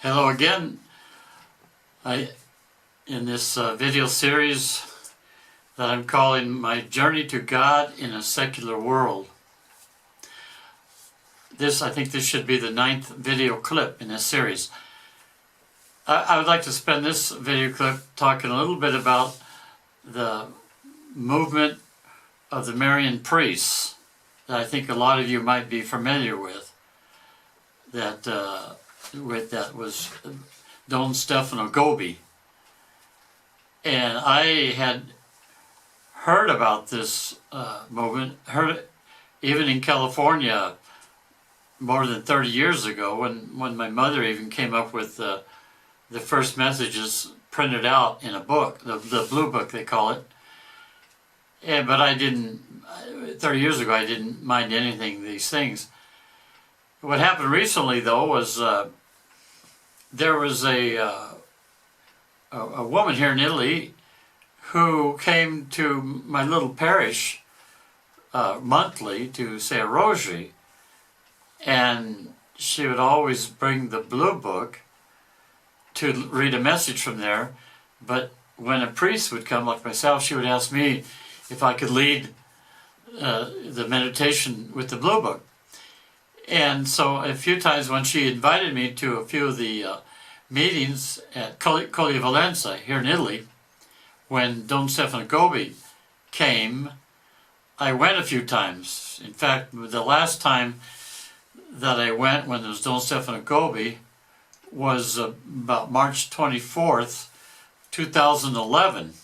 Hello again. In this video series that I'm calling My Journey to God in a Secular World. I think this should be the 9th video clip in this series. I would like to spend this video clip talking a little bit about the movement of the Marian priests that I think a lot of you might be familiar with. That was Don Stefano Gobi. And I had heard about this movement, heard it even in California more than 30 years ago when my mother even came up with the first messages printed out in a book, the blue book they call it. But 30 years ago I didn't mind anything of these things. What happened recently, though, was there was a woman here in Italy who came to my little parish monthly to say a rosary, and she would always bring the blue book to read a message from there. But when a priest would come, like myself, she would ask me if I could lead the meditation with the blue book. And so a few times when she invited me to a few of the meetings at Colli Valenza here in Italy, when Don Stefano Gobi came, I went a few times. In fact, the last time that I went when there was Don Stefano Gobi was about March 24th, 2011.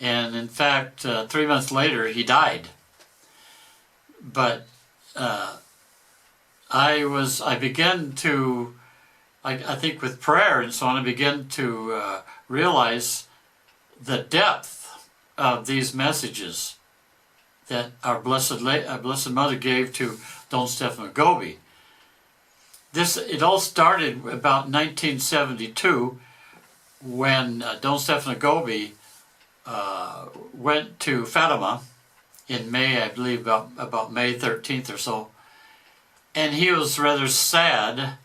And in fact, 3 months later, he died. But I began to, I think with prayer and so on, I began to realize the depth of these messages that our Blessed Mother gave to Don Stefano Gobi. It all started about 1972 when Don Stefano Gobi went to Fatima in May, I believe about May 13th or so. And he was rather sad,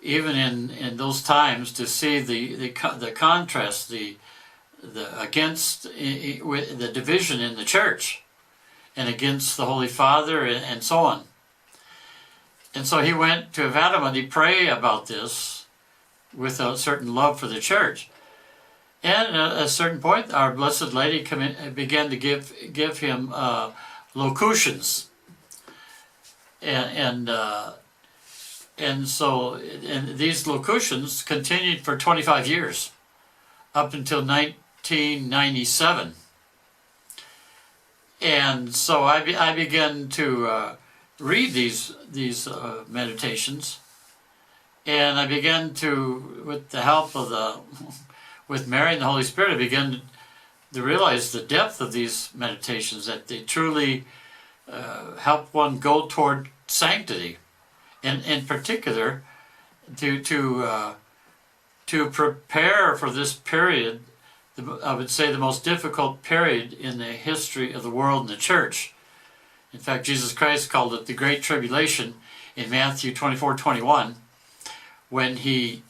even in those times, to see the contrast, against the division in the church, and against the Holy Father, and so on. And so he went to Fatima and he prayed about this with a certain love for the church. And at a certain point, our Blessed Lady began to give him locutions. And so these locutions continued for 25 years, up until 1997. And so I began to read these meditations, and I began to, with the help of with Mary and the Holy Spirit, I began to realize the depth of these meditations, that they truly help one go toward sanctity, and in particular to prepare for this period. I would say the most difficult period in the history of the world and the church. In fact, Jesus Christ called it the Great Tribulation in Matthew 24:21, when he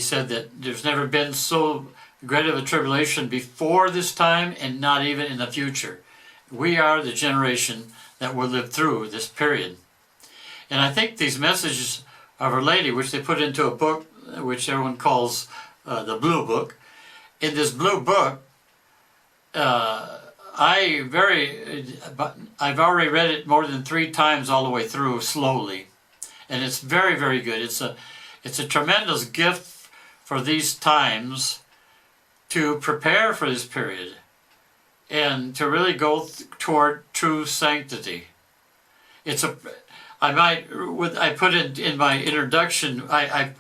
said that there's never been so great of a tribulation before this time, and not even in the future. We are the generation that will live through this period. And I think these messages of Our Lady, which they put into a book, which everyone calls the Blue Book. In this Blue Book, I've already read it more than 3 times all the way through slowly, and it's very, very good. It's a tremendous gift for these times to prepare for this period and to really go toward true sanctity. I put it in my introduction. I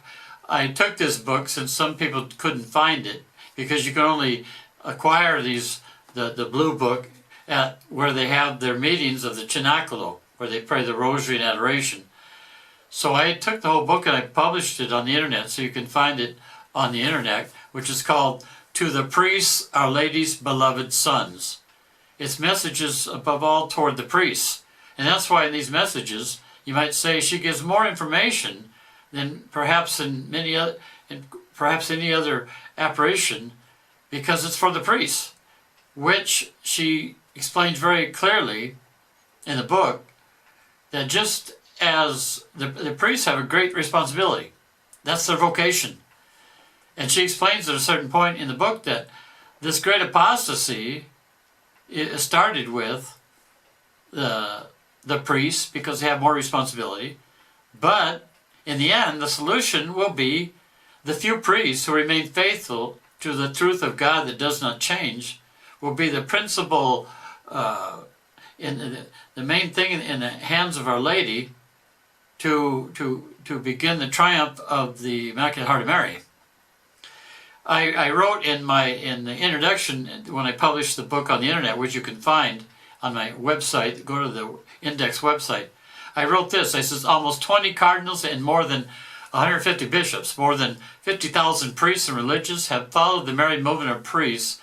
took this book, since some people couldn't find it, because you can only acquire the Blue Book at where they have their meetings of the Cenacolo, where they pray the Rosary and Adoration. So I took the whole book and I published it on the internet, so you can find it on the internet, which is called To the Priests, Our Lady's Beloved Sons. It's messages above all toward the priests. And that's why in these messages, you might say she gives more information than perhaps in perhaps any other apparition, because it's for the priests, which she explains very clearly in the book, that just as the priests have a great responsibility, that's their vocation. And she explains at a certain point in the book that this great apostasy started with the priests because they have more responsibility, but in the end the solution will be the few priests who remain faithful to the truth of God that does not change will be the principal, the main thing in the hands of Our Lady to begin the triumph of the Immaculate Heart of Mary. I wrote in the introduction when I published the book on the internet, which you can find on my website, go to the index website, I wrote this. I says almost 20 cardinals and more than 150 bishops, more than 50,000 priests and religious have followed the married movement of priests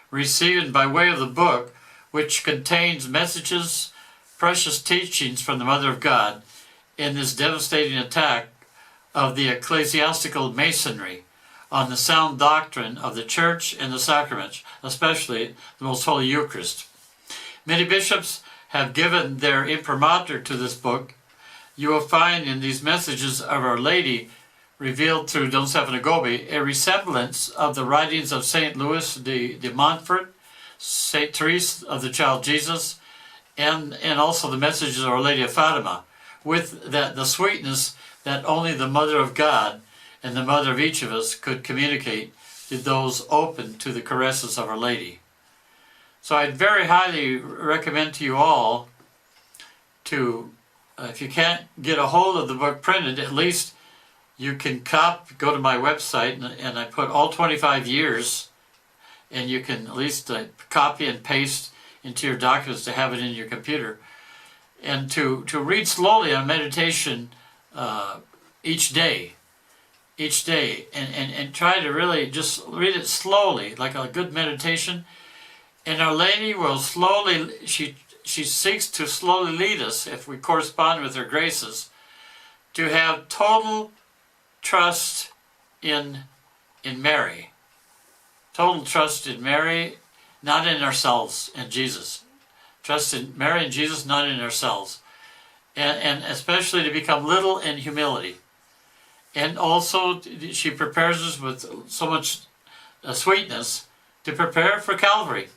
received by way of the book, which contains messages, precious teachings from the Mother of God in this devastating attack of the ecclesiastical masonry on the sound doctrine of the Church and the sacraments, especially the Most Holy Eucharist. Many bishops have given their imprimatur to this book. You will find in these messages of Our Lady revealed through Don Stefano Gobi a resemblance of the writings of St. Louis de Montfort, St. Therese of the Child Jesus, and also the messages of Our Lady of Fatima, with the sweetness that only the Mother of God and the Mother of each of us could communicate to those open to the caresses of Our Lady. So I'd very highly recommend to you all to, if you can't get a hold of the book printed, at least you can go to my website, and I put all 25 years, and you can at least copy and paste into your documents to have it in your computer, and to read slowly on meditation each day, and try to really just read it slowly, like a good meditation. And Our Lady will slowly, she seeks to slowly lead us, if we correspond with her graces, to have total trust in Mary. Total trust in Mary, not in ourselves and Jesus. Trust in Mary and Jesus, not in ourselves. And especially to become little in humility. And also, she prepares us with so much sweetness to prepare for Calvary,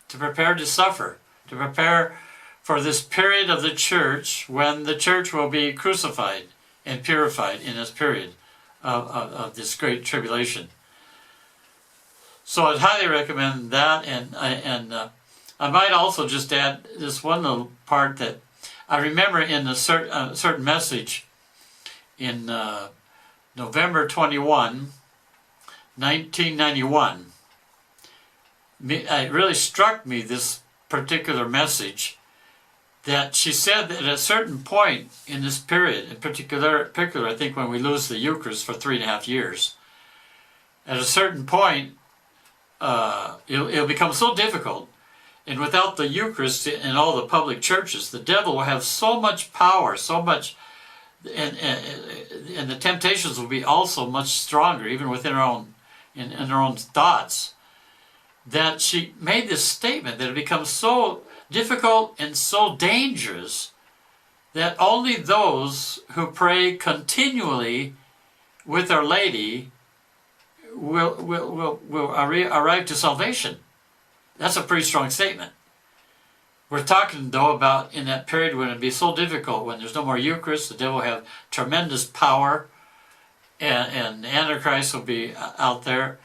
to prepare to suffer, to prepare for this period of the Church when the Church will be crucified and purified in this period of this great tribulation. So I'd highly recommend that, and I might also just add this one little part that I remember in a certain message in November 21, 1991. It really struck me, this particular message, that she said that at a certain point in this period, in particular I think when we lose the Eucharist for 3.5 years, at a certain point it'll become so difficult, and without the Eucharist in all the public churches, the devil will have so much power, so much, and the temptations will be also much stronger, even within our own, in our own thoughts, that she made this statement that it becomes so difficult and so dangerous that only those who pray continually with Our Lady will arrive to salvation. That's a pretty strong statement. We're talking, though, about in that period when it'd be so difficult, when there's no more Eucharist, the devil will have tremendous power, and the Antichrist will be out there.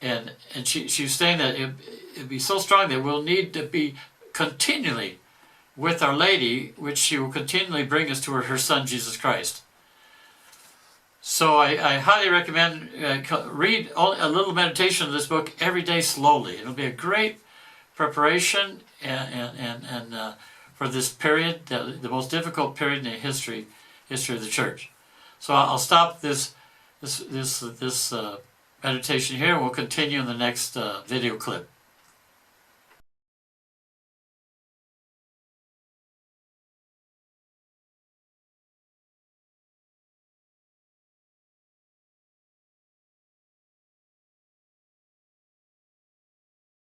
And she's saying that it'd be so strong that we'll need to be continually with Our Lady, which she will continually bring us to her Son, Jesus Christ. So I highly recommend read a little meditation of this book every day slowly. It'll be a great preparation and for this period, the most difficult period in the history of the Church. So I'll stop this meditation here, and we'll continue in the next video clip.